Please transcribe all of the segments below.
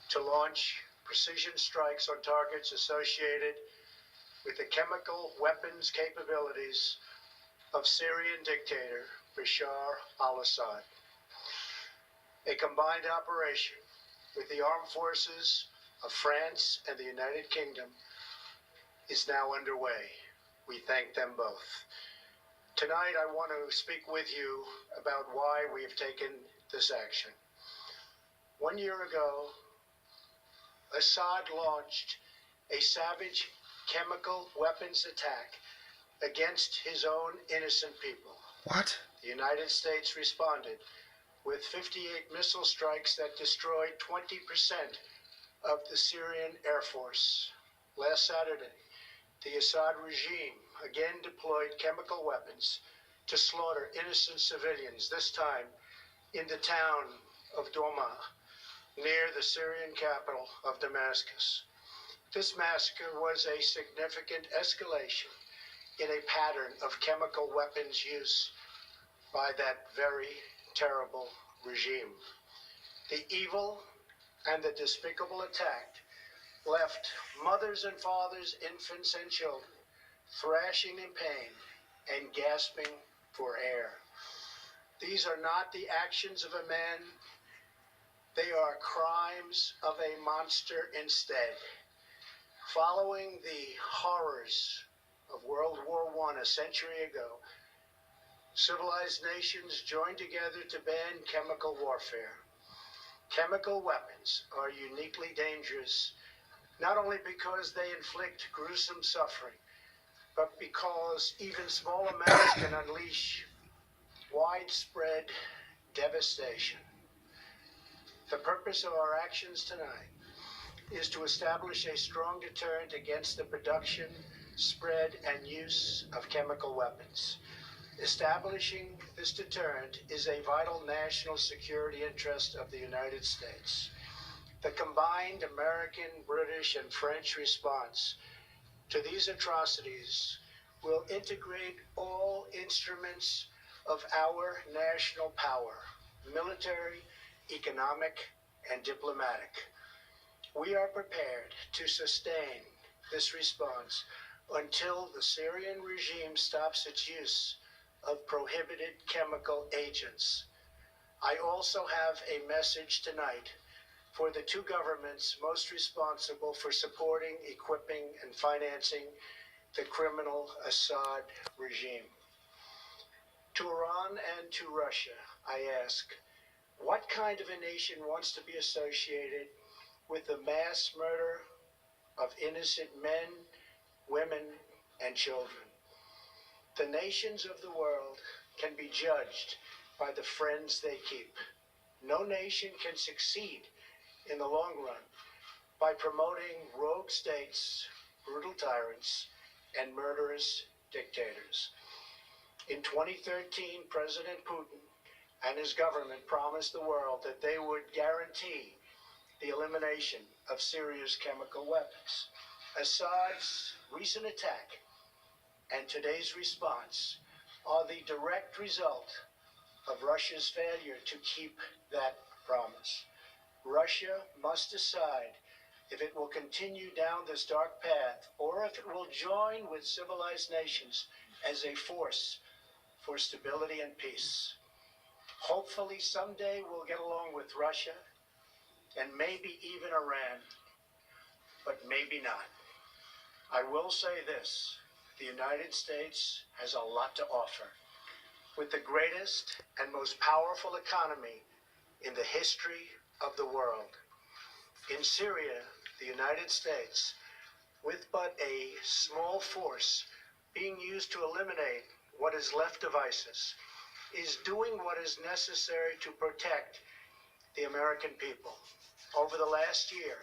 to launch precision strikes on targets associated with the chemical weapons capabilities of Syrian dictator Bashar al-Assad. A combined operation with the armed forces of France and the United Kingdom is now underway. We thank them both. Tonight, I want to speak with you about why we have taken this action. 1 year ago, Assad launched a savage chemical weapons attack against his own innocent people. What? The United States responded with 58 missile strikes that destroyed 20% of the Syrian Air Force. Last Saturday, the Assad regime again deployed chemical weapons to slaughter innocent civilians, this time in the town of Douma, near the Syrian capital of Damascus. This massacre was a significant escalation in a pattern of chemical weapons use by that very terrible regime. The evil and the despicable attack left mothers and fathers, infants and children thrashing in pain and gasping for air. These are not the actions of a man. They are crimes of a monster instead. Following the horrors of World War I a century ago, civilized nations joined together to ban chemical warfare. Chemical weapons are uniquely dangerous, not only because they inflict gruesome suffering, but because even small amounts can unleash widespread devastation. The purpose of our actions tonight is to establish a strong deterrent against the production, spread, and use of chemical weapons. Establishing this deterrent is a vital national security interest of the United States. The combined American, British, and French response to these atrocities will integrate all instruments of our national power, military, economic, and diplomatic. We are prepared to sustain this response until the Syrian regime stops its use of prohibited chemical agents. I also have a message tonight for the two governments most responsible for supporting, equipping, and financing the criminal Assad regime. To Iran and to Russia, I ask, what kind of a nation wants to be associated with the mass murder of innocent men, women, and children? The nations of the world can be judged by the friends they keep. No nation can succeed in the long run by promoting rogue states, brutal tyrants, and murderous dictators. In 2013, President Putin and his government promised the world that they would guarantee the elimination of Syria's chemical weapons. Assad's recent attack and today's response are the direct result of Russia's failure to keep that promise. Russia must decide if it will continue down this dark path or if it will join with civilized nations as a force for stability and peace. Hopefully someday we'll get along with Russia and maybe even Iran, but maybe not. I will say this, the United States has a lot to offer. With the greatest and most powerful economy in the history of the world. In Syria, the United States, with but a small force being used to eliminate what is left of ISIS, is doing what is necessary to protect the American people. Over the last year,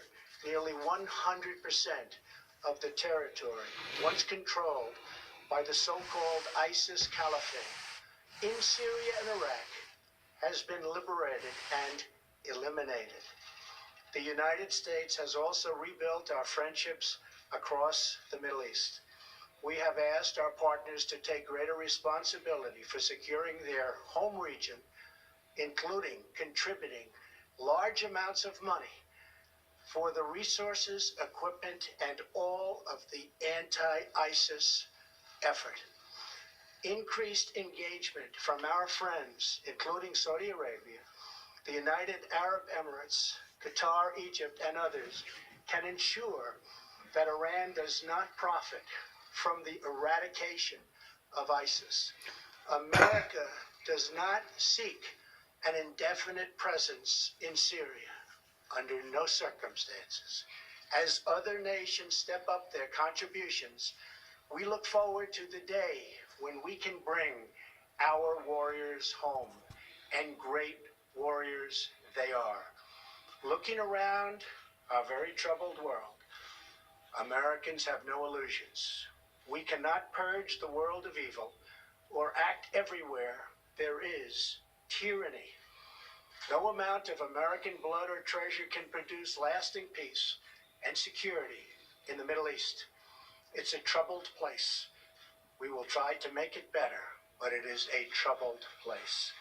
nearly 100% of the territory once controlled by the so-called ISIS Caliphate in Syria and Iraq has been liberated and eliminated. The United States has also rebuilt our friendships across the Middle East. We have asked our partners to take greater responsibility for securing their home region, including contributing large amounts of money for the resources, equipment, and all of the anti-ISIS effort. Increased engagement from our friends, including Saudi Arabia, the United Arab Emirates, Qatar, Egypt, and others, can ensure that Iran does not profit from the eradication of ISIS. America does not seek an indefinite presence in Syria under no circumstances. As other nations step up their contributions, we look forward to the day when we can bring our warriors home, and great warriors they are. Looking around our very troubled world, Americans have no illusions. We cannot purge the world of evil or act everywhere there is tyranny. No amount of American blood or treasure can produce lasting peace and security in the Middle East. It's a troubled place. We will try to make it better, but it is a troubled place.